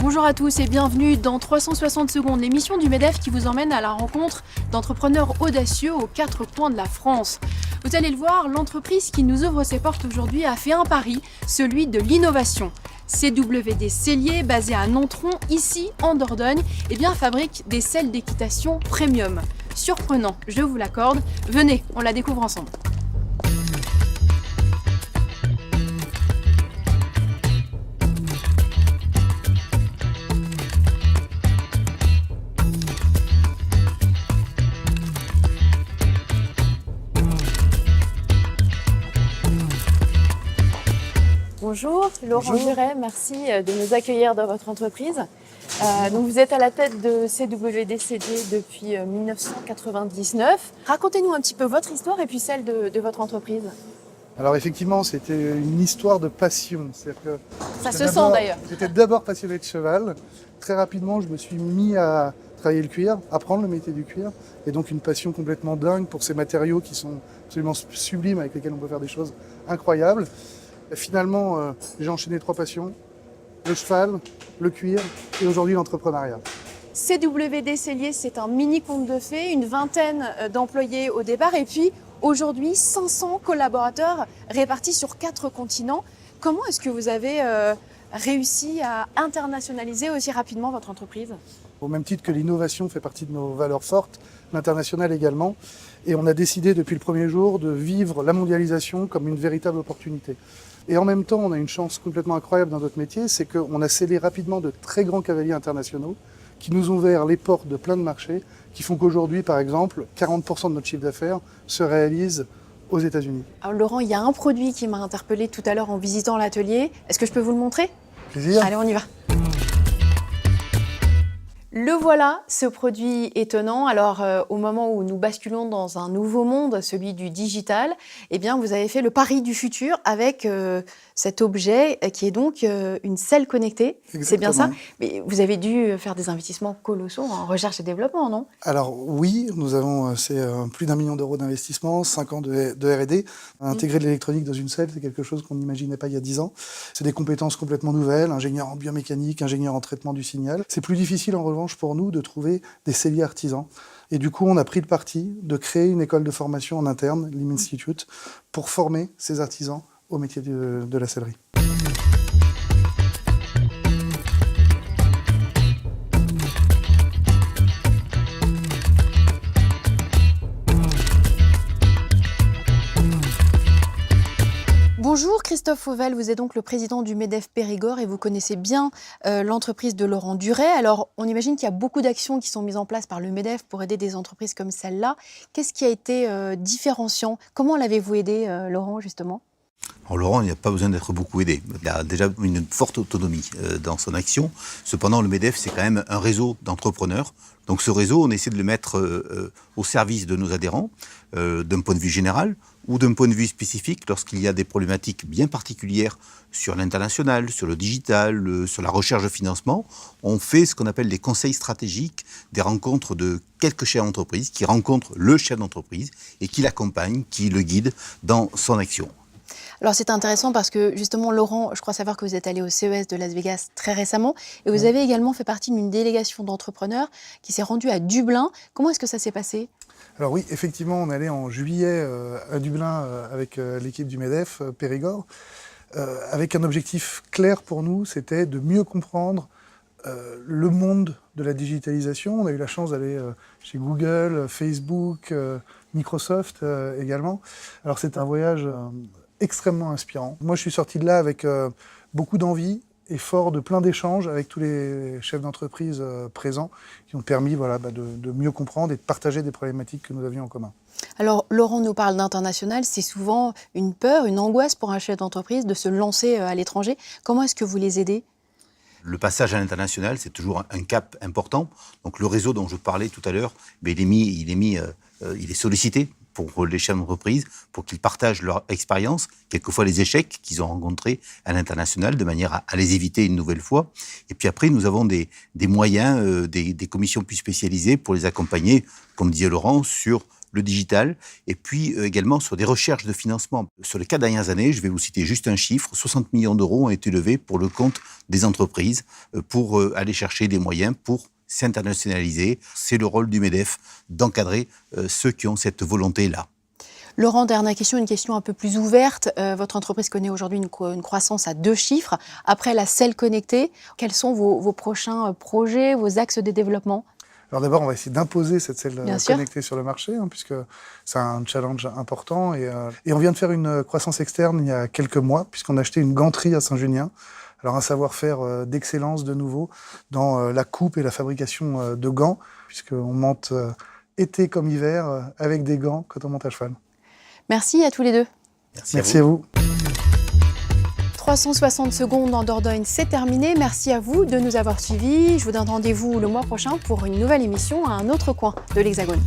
Bonjour à tous et bienvenue dans 360 secondes, l'émission du MEDEF qui vous emmène à la rencontre d'entrepreneurs audacieux aux quatre coins de la France. Vous allez le voir, l'entreprise qui nous ouvre ses portes aujourd'hui a fait un pari, celui de l'innovation. CWD Cellier, basé à Nontron, ici en Dordogne, fabrique des selles d'équitation premium. Surprenant, je vous l'accorde. Venez, on la découvre ensemble. Bonjour, Laurent Duret, merci de nous accueillir dans votre entreprise. Donc vous êtes à la tête de CWD Cellier depuis 1999. Racontez-nous un petit peu votre histoire et puis celle de votre entreprise. Alors effectivement, c'était une histoire de passion. C'est-à-dire que ça se sent d'ailleurs. J'étais d'abord passionné de cheval. Très rapidement, je me suis mis à travailler le cuir, apprendre le métier du cuir. Et donc une passion complètement dingue pour ces matériaux qui sont absolument sublimes, avec lesquels on peut faire des choses incroyables. Et finalement, j'ai enchaîné trois passions, le cheval, le cuir et aujourd'hui l'entrepreneuriat. CWD Cellier, c'est un mini conte de fées, une vingtaine d'employés au départ et puis aujourd'hui 500 collaborateurs répartis sur 4 continents. Comment est-ce que vous avez réussi à internationaliser aussi rapidement votre entreprise ? Au même titre que l'innovation fait partie de nos valeurs fortes, l'international également. Et on a décidé depuis le premier jour de vivre la mondialisation comme une véritable opportunité. Et en même temps, on a une chance complètement incroyable dans notre métier, c'est qu'on a scellé rapidement de très grands cavaliers internationaux qui nous ont ouvert les portes de plein de marchés, qui font qu'aujourd'hui, par exemple, 40% de notre chiffre d'affaires se réalise aux États-Unis. Alors Laurent, il y a un produit qui m'a interpellé tout à l'heure en visitant l'atelier. Est-ce que je peux vous le montrer ? Plaisir. Allez, on y va. Le voilà, ce produit étonnant. Alors, au moment où nous basculons dans un nouveau monde, celui du digital, vous avez fait le pari du futur avec cet objet qui est donc une selle connectée. Exactement. C'est bien ça. Mais vous avez dû faire des investissements colossaux en recherche et développement, non ? Alors oui, nous avons plus d'1 million d'euros d'investissement, 5 ans de R&D. Intégrer de l'électronique dans une selle, c'est quelque chose qu'on n'imaginait pas il y a 10 ans. C'est des compétences complètement nouvelles, ingénieur en biomécanique, ingénieur en traitement du signal. C'est plus difficile en revanche pour nous de trouver des selliers artisans. Et du coup, on a pris le parti de créer une école de formation en interne, l'IM Institute, pour former ces artisans au métier de la sellerie. Bonjour Christophe Fauvel, vous êtes donc le président du MEDEF Périgord et vous connaissez bien l'entreprise de Laurent Duret. Alors on imagine qu'il y a beaucoup d'actions qui sont mises en place par le MEDEF pour aider des entreprises comme celle-là. Qu'est-ce qui a été différenciant ? Comment l'avez-vous aidé Laurent justement ? Alors Laurent, il n'a pas besoin d'être beaucoup aidé. Il a déjà une forte autonomie dans son action. Cependant, le MEDEF, c'est quand même un réseau d'entrepreneurs. Donc ce réseau, on essaie de le mettre au service de nos adhérents, d'un point de vue général ou d'un point de vue spécifique, lorsqu'il y a des problématiques bien particulières sur l'international, sur le digital, sur la recherche de financement. On fait ce qu'on appelle des conseils stratégiques, des rencontres de quelques chefs d'entreprise qui rencontrent le chef d'entreprise et qui l'accompagnent, qui le guident dans son action. Alors c'est intéressant parce que justement Laurent, je crois savoir que vous êtes allé au CES de Las Vegas très récemment et vous avez également fait partie d'une délégation d'entrepreneurs qui s'est rendue à Dublin. Comment est-ce que ça s'est passé ? Alors oui, effectivement, on allait en juillet à Dublin avec l'équipe du MEDEF Périgord, avec un objectif clair pour nous, c'était de mieux comprendre le monde de la digitalisation. On a eu la chance d'aller chez Google, Facebook, Microsoft également. Alors c'est un voyage extrêmement inspirant. Moi, je suis sorti de là avec beaucoup d'envie et fort de plein d'échanges avec tous les chefs d'entreprise présents qui ont permis de mieux comprendre et de partager des problématiques que nous avions en commun. Alors, Laurent nous parle d'international, c'est souvent une peur, une angoisse pour un chef d'entreprise de se lancer à l'étranger. Comment est-ce que vous les aidez ? Le passage à l'international, c'est toujours un cap important. Donc le réseau dont je parlais tout à l'heure, il est sollicité pour les chefs d'entreprise, pour qu'ils partagent leur expérience, quelquefois les échecs qu'ils ont rencontrés à l'international, de manière à les éviter une nouvelle fois. Et puis après, nous avons des moyens, des commissions plus spécialisées pour les accompagner, comme disait Laurent, sur le digital, et puis également sur des recherches de financement. Sur les 4 dernières années, je vais vous citer juste un chiffre, 60 millions d'euros ont été levés pour le compte des entreprises, pour aller chercher des moyens pour s'internationaliser. C'est le rôle du MEDEF d'encadrer ceux qui ont cette volonté-là. Laurent, dernière question, une question un peu plus ouverte. Votre entreprise connaît aujourd'hui une croissance à 2 chiffres. Après la selle connectée, quels sont vos prochains projets, vos axes de développement ? Alors d'abord, on va essayer d'imposer cette selle connectée sur le marché, puisque c'est un challenge important. Et on vient de faire une croissance externe il y a quelques mois, puisqu'on a acheté une ganterie à Saint-Junien. Alors un savoir-faire d'excellence de nouveau dans la coupe et la fabrication de gants, puisqu'on monte été comme hiver avec des gants quand on monte à cheval. Merci à tous les deux. Merci à vous. 360 secondes en Dordogne, c'est terminé. Merci à vous de nous avoir suivis. Je vous donne rendez-vous le mois prochain pour une nouvelle émission à un autre coin de l'Hexagone.